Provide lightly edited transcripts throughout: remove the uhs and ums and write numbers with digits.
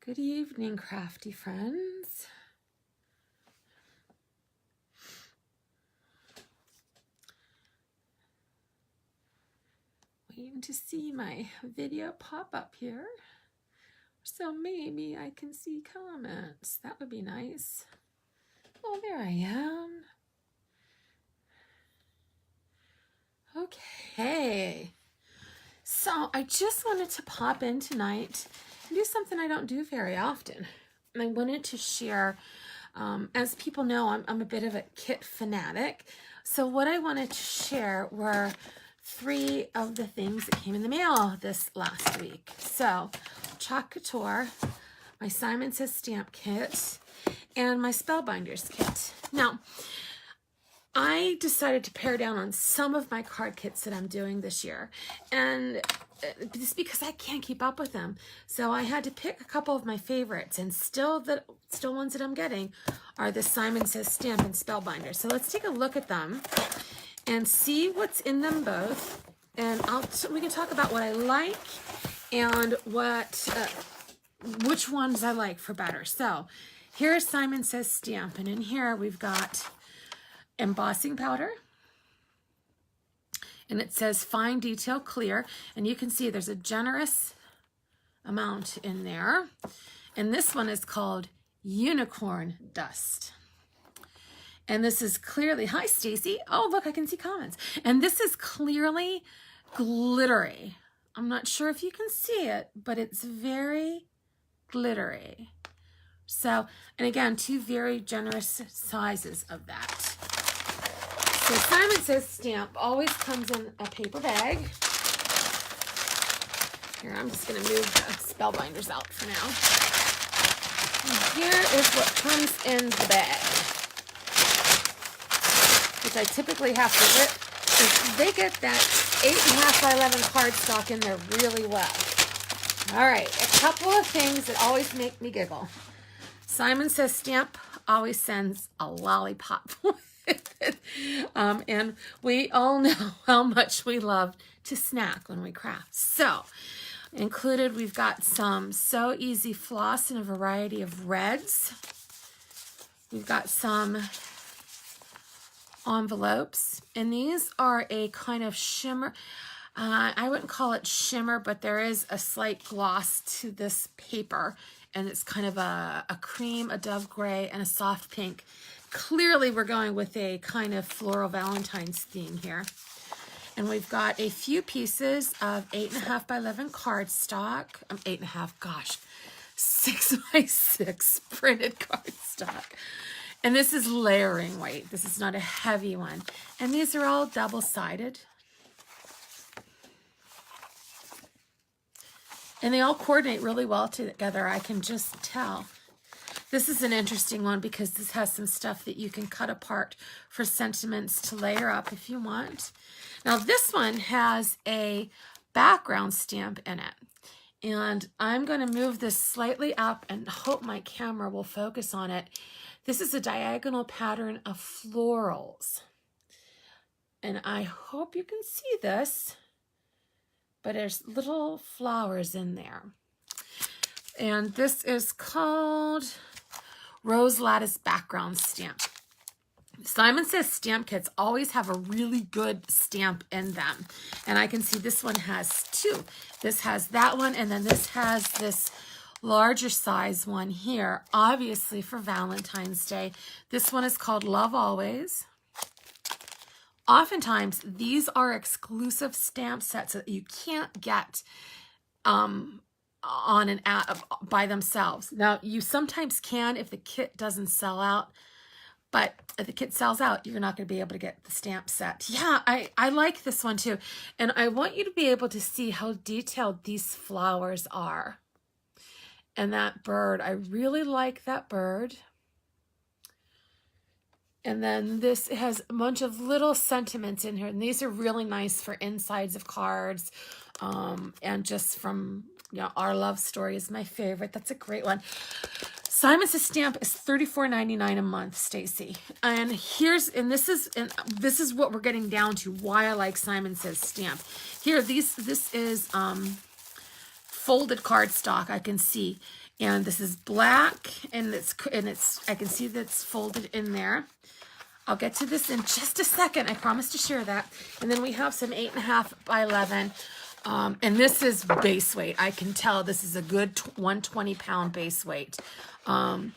Good evening, crafty friends. Waiting to see my video pop up here. So maybe I can see comments. That would be nice. Oh, there I am. Okay. So I just wanted to pop in tonight and do something I don't do very often. And I wanted to share, as people know, I'm a bit of a kit fanatic. So what I wanted to share were 3 of the things that came in the mail this last week. So Club Couture, my Simon Says Stamp kit, and my Spellbinders kit. Now, I decided to pare down on some of my card kits that I'm doing this year, and just because I can't keep up with them. So I had to pick a couple of my favorites, and still ones that I'm getting are the Simon Says Stamp and Spellbinders. So let's take a look at them and see what's in them both, and we can talk about what I like and which ones I like for better. So here's Simon Says Stamp, and in here we've got embossing powder, and it says fine detail clear, and you can see there's a generous amount in there. And this one is called unicorn dust, and this is clearly, hi Stacy, oh look, I can see comments, and this is clearly glittery. I'm not sure if you can see it, but it's very glittery. So, and again, 2 very generous sizes of that. So Simon Says Stamp always comes in a paper bag. Here, I'm just going to move the Spellbinders out for now. And here is what comes in the bag, which I typically have to rip, because they get that 8.5 by 11 cardstock in there really well. All right, a couple of things that always make me giggle. Simon Says Stamp always sends a lollipop with it. And we all know how much we love to snack when we craft. So included, we've got some So Easy floss in a variety of reds. We've got some envelopes, and these are a kind of shimmer. I wouldn't call it shimmer, but there is a slight gloss to this paper, and it's kind of a cream, a dove gray, and a soft pink. Clearly we're going with a kind of floral Valentine's theme here. And we've got a few pieces of 8.5 by 11 cardstock. 8.5, gosh, 6 by 6 printed cardstock. And this is layering weight. This is not a heavy one. And these are all double-sided. And they all coordinate really well together, I can just tell. This is an interesting one because this has some stuff that you can cut apart for sentiments to layer up if you want. Now this one has a background stamp in it. And I'm going to move this slightly up and hope my camera will focus on it. This is a diagonal pattern of florals. And I hope you can see this, but there's little flowers in there. And this is called Rose Lattice Background Stamp. Simon Says Stamp kits always have a really good stamp in them. And I can see this one has 2. This has that one, and then this has this larger size one here, obviously for Valentine's Day. This one is called Love Always. Oftentimes, these are exclusive stamp sets that you can't get on an app by themselves. Now, you sometimes can if the kit doesn't sell out, but if the kit sells out, you're not going to be able to get the stamp set. Yeah, I like this one too. And I want you to be able to see how detailed these flowers are. And that bird, I really like that bird. And then this has a bunch of little sentiments in here. And these are really nice for insides of cards. And just from, you know, Our Love Story is my favorite. That's a great one. Simon Says Stamp is $34.99 a month, Stacy. And this is what we're getting down to, why I like Simon Says Stamp. Here, this is folded cardstock, I can see. And this is black, and it's I can see that it's folded in there. I'll get to this in just a second. I promise to share that. And then we have some 8.5 by 11. And this is base weight. I can tell this is a good 120-pound base weight. And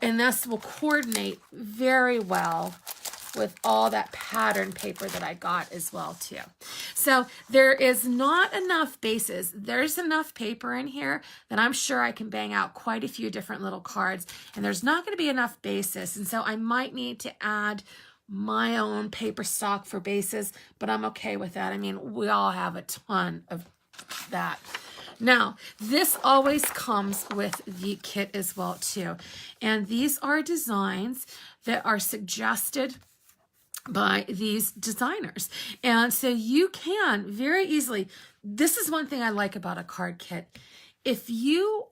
this will coordinate very well with all that pattern paper that I got as well too. So there is not enough bases. There's enough paper in here that I'm sure I can bang out quite a few different little cards, and there's not going to be enough bases. And so I might need to add my own paper stock for bases, but I'm okay with that. I mean, we all have a ton of that. Now, this always comes with the kit as well too. And these are designs that are suggested by these designers. And so you can very easily, this is one thing I like about a card kit. If you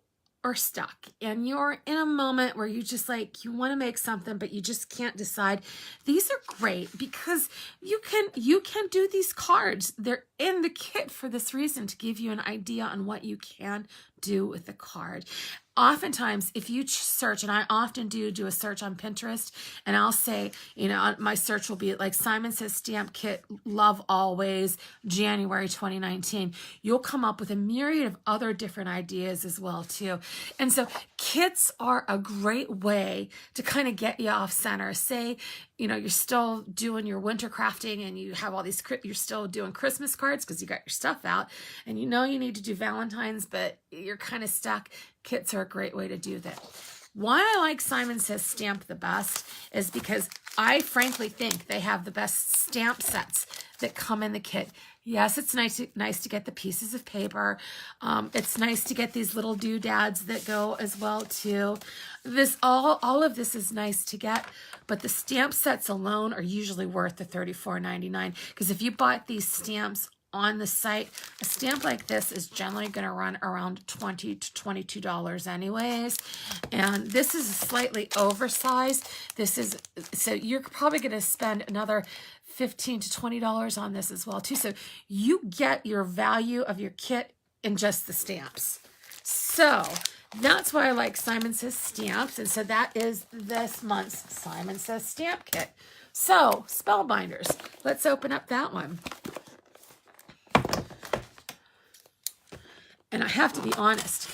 are stuck and you're in a moment where you just like, you want to make something, but you just can't decide, these are great because you can do these cards. They're in the kit for this reason, to give you an idea on what you can do with the card. Oftentimes, if you search, and I often do a search on Pinterest, and I'll say, you know, my search will be like Simon Says Stamp Kit, Love Always, January 2019. You'll come up with a myriad of other different ideas as well too. And so kits are a great way to kind of get you off center. Say, you know, you're still doing your winter crafting and you have all these, you're still doing Christmas cards because you got your stuff out, and you know you need to do Valentine's, but you're kind of stuck. Kits are a great way to do that. Why I like Simon Says Stamp the best is because I frankly think they have the best stamp sets that come in the kit. Yes, it's nice to get the pieces of paper. It's nice to get these little doodads that go as well too. This all of this is nice to get, but the stamp sets alone are usually worth the $34.99, because if you bought these stamps on the site, a stamp like this is generally going to run around $20 to $22 anyways. And this is slightly oversized. So you're probably going to spend another $15 to $20 on this as well too. So you get your value of your kit in just the stamps. So that's why I like Simon Says Stamps. And so that is this month's Simon Says Stamp Kit. So Spellbinders, let's open up that one. And I have to be honest,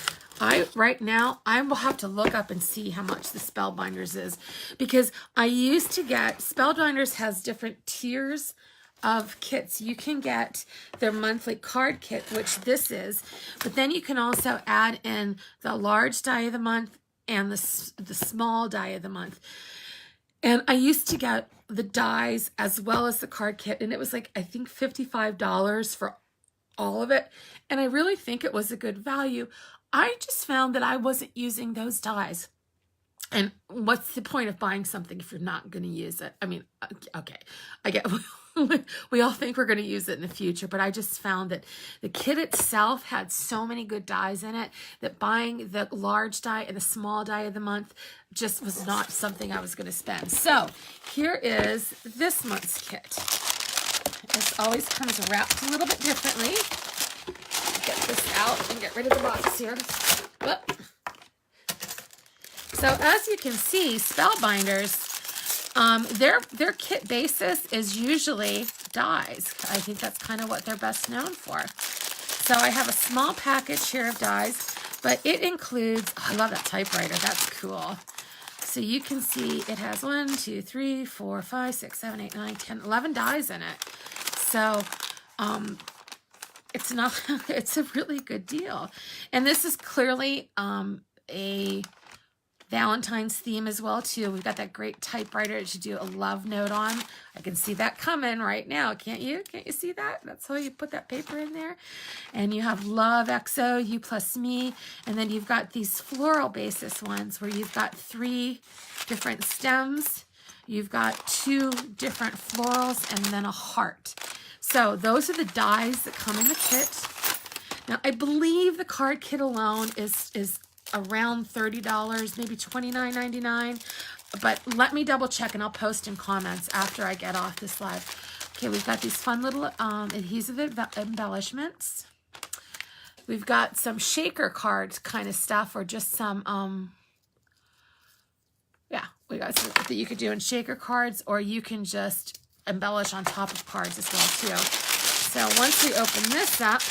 right now, I will have to look up and see how much the Spellbinders is, because I used to get, Spellbinders has different tiers of kits. You can get their monthly card kit, which this is, but then you can also add in the large die of the month and the small die of the month. And I used to get the dies as well as the card kit, and it was like, I think $55 for all of it, and I really think it was a good value. I just found that I wasn't using those dies, and what's the point of buying something if you're not going to use it? I mean, okay, I get we all think we're going to use it in the future, but I just found that the kit itself had so many good dies in it that buying the large die and the small die of the month just was not something I was going to spend. So here is this month's kit. This always comes wrapped a little bit differently. Get this out and get rid of the box here. Whoop. So as you can see, Spellbinders, their kit basis is usually dies. I think that's kind of what they're best known for. So I have a small package here of dies, but it includes, oh, I love that typewriter. That's cool. So you can see it has 1, 2, 3, 4, 5, 6, 7, 8, 9, 10, 11 dies in it. So it's a really good deal. And this is clearly a Valentine's theme as well too. We've got that great typewriter to do a love note on. I can see that coming right now. Can't you? Can't you see that? That's how you put that paper in there. And you have Love XO, You Plus Me. And then you've got these floral basis ones where you've got 3 different stems. You've got 2 different florals and then a heart. So those are the dies that come in the kit. Now, I believe the card kit alone is around $30, maybe $29.99. But let me double check and I'll post in comments after I get off this live. Okay, we've got these fun little adhesive embellishments. We've got some shaker cards kind of stuff, or just some, yeah, we got some that you could do in shaker cards, or you can just embellish on top of cards as well too. So once we open this up,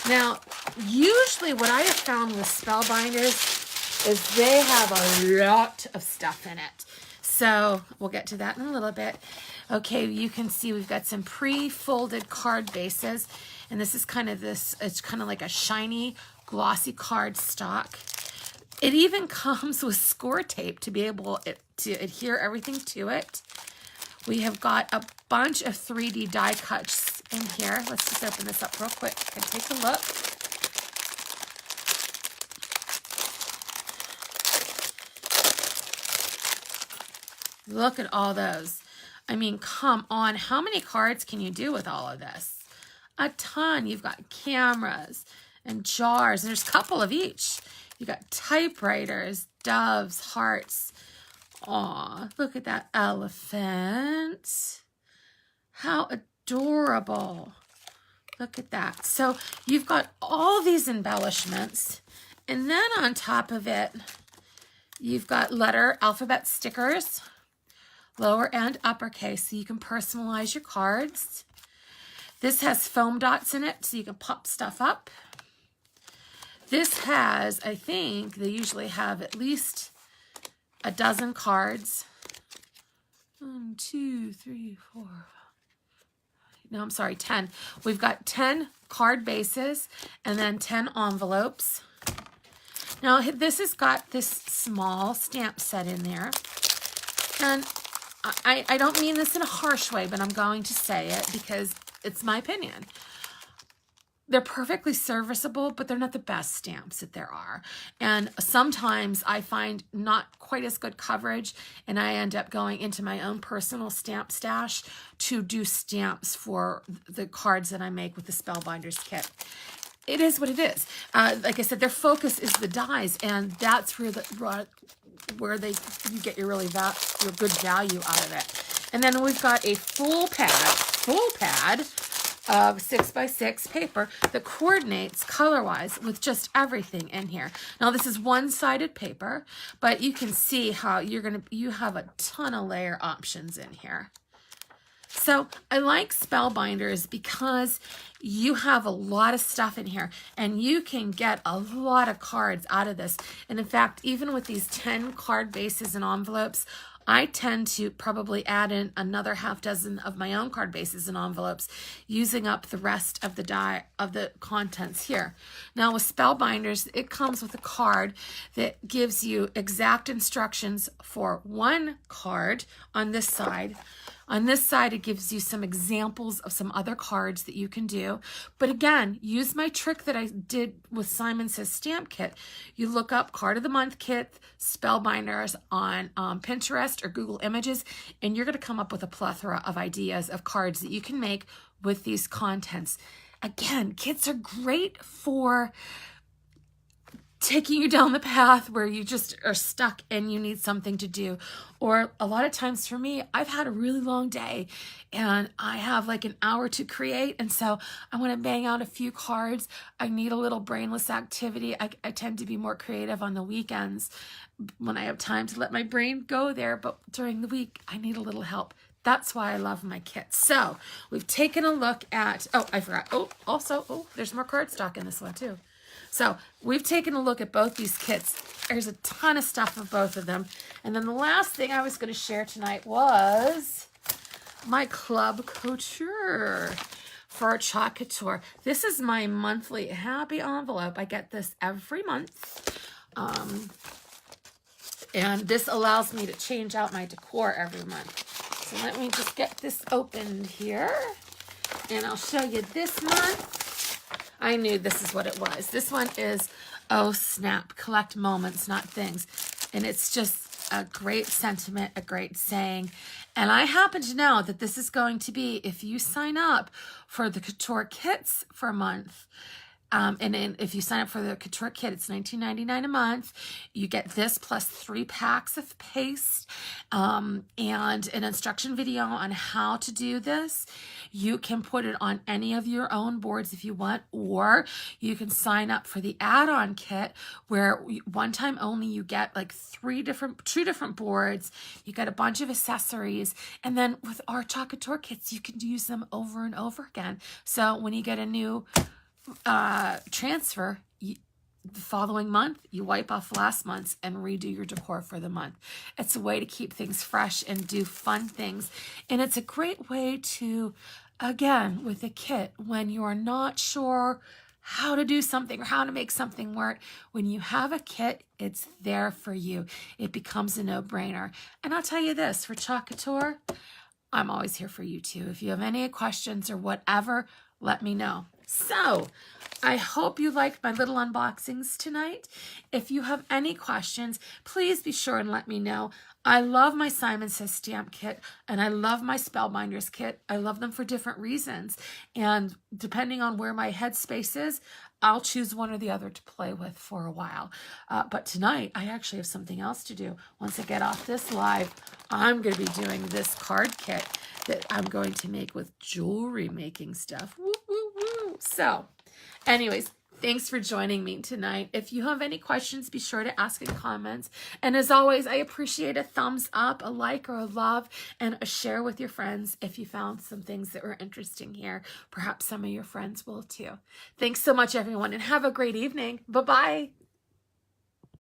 now usually what I have found with Spellbinders is they have a lot of stuff in it. So we'll get to that in a little bit. Okay, you can see we've got some pre-folded card bases, and this is kind of this, it's kind of like a shiny, glossy card stock. It even comes with score tape to be able to adhere everything to it. We have got a bunch of 3D die cuts in here. Let's just open this up real quick and take a look. Look at all those. I mean, come on. How many cards can you do with all of this? A ton. You've got cameras and jars, and there's a couple of each. You've got typewriters, doves, hearts. Aw, look at that elephant. How adorable. Look at that. So you've got all these embellishments, and then on top of it, you've got letter alphabet stickers, lower and uppercase, so you can personalize your cards. This has foam dots in it, so you can pop stuff up. This has, I think, they usually have at least a dozen cards. 1, 2, 3, 4, 5. No, I'm sorry, 10. We've got 10 card bases and then 10 envelopes. Now, this has got this small stamp set in there. And I don't mean this in a harsh way, but I'm going to say it because it's my opinion. They're perfectly serviceable, but they're not the best stamps that there are. And sometimes I find not quite as good coverage, and I end up going into my own personal stamp stash to do stamps for the cards that I make with the Spellbinders kit. It is what it is. Like I said, their focus is the dies, and that's where you get your your good value out of it. And then we've got a full pad of 6x6 paper that coordinates color-wise with just everything in here. Now this is one-sided paper, but you can see how you have a ton of layer options in here. So I like Spellbinders because you have a lot of stuff in here, and you can get a lot of cards out of this. And in fact, even with these 10 card bases and envelopes, I tend to probably add in another half dozen of my own card bases and envelopes, using up the rest of the contents here. Now with Spellbinders, it comes with a card that gives you exact instructions for one card on this side. On this side, it gives you some examples of some other cards that you can do. But again, use my trick that I did with Simon Says Stamp Kit. You look up Card of the Month Kit, Spellbinders on Pinterest or Google Images, and you're going to come up with a plethora of ideas of cards that you can make with these contents. Again, kits are great for taking you down the path where you just are stuck and you need something to do. Or a lot of times for me, I've had a really long day and I have like an hour to create, and so I want to bang out a few cards. I need a little brainless activity. I tend to be more creative on the weekends when I have time to let my brain go there, but during the week I need a little help. That's why I love my kits. So we've taken a look at, oh, I forgot. Oh, there's more cardstock in this one too. So we've taken a look at both these kits. There's a ton of stuff of both of them. And then the last thing I was going to share tonight was my Club Couture for Chalk Couture. This is my monthly happy envelope. I get this every month. And this allows me to change out my decor every month. So let me just get this opened here. And I'll show you this month. I knew this is what it was. This one is, oh snap, collect moments, not things. And it's just a great sentiment, a great saying. And I happen to know that this is going to be, if you sign up for the Couture kits for a month, And then if you sign up for the Couture Kit, it's $19.99 a month. You get this plus 3 packs of paste and an instruction video on how to do this. You can put it on any of your own boards if you want, or you can sign up for the add-on kit where one time only you get like 2 different boards. You get a bunch of accessories, and then with our Couture kits, you can use them over and over again. So when you get a new transfer, the following month you wipe off last month's and redo your decor for the month. It's a way to keep things fresh and do fun things, and it's a great way to, again, with a kit, when you are not sure how to do something or how to make something work, when you have a kit, it's there for you. It becomes a no-brainer. And I'll tell you this, for Couture, I'm always here for you too. If you have any questions or whatever, let me know. So I hope you liked my little unboxings tonight. If you have any questions, please be sure and let me know. I love my Simon Says Stamp kit, and I love my Spellbinders kit. I love them for different reasons. And depending on where my headspace is, I'll choose one or the other to play with for a while. But tonight, I actually have something else to do. Once I get off this live, I'm going to be doing this card kit that I'm going to make with jewelry making stuff. Woo, woo, woo. So, anyways, thanks for joining me tonight. If you have any questions, be sure to ask in comments. And as always, I appreciate a thumbs up, a like, or a love, and a share with your friends if you found some things that were interesting here. Perhaps some of your friends will too. Thanks so much, everyone, and have a great evening. Bye-bye.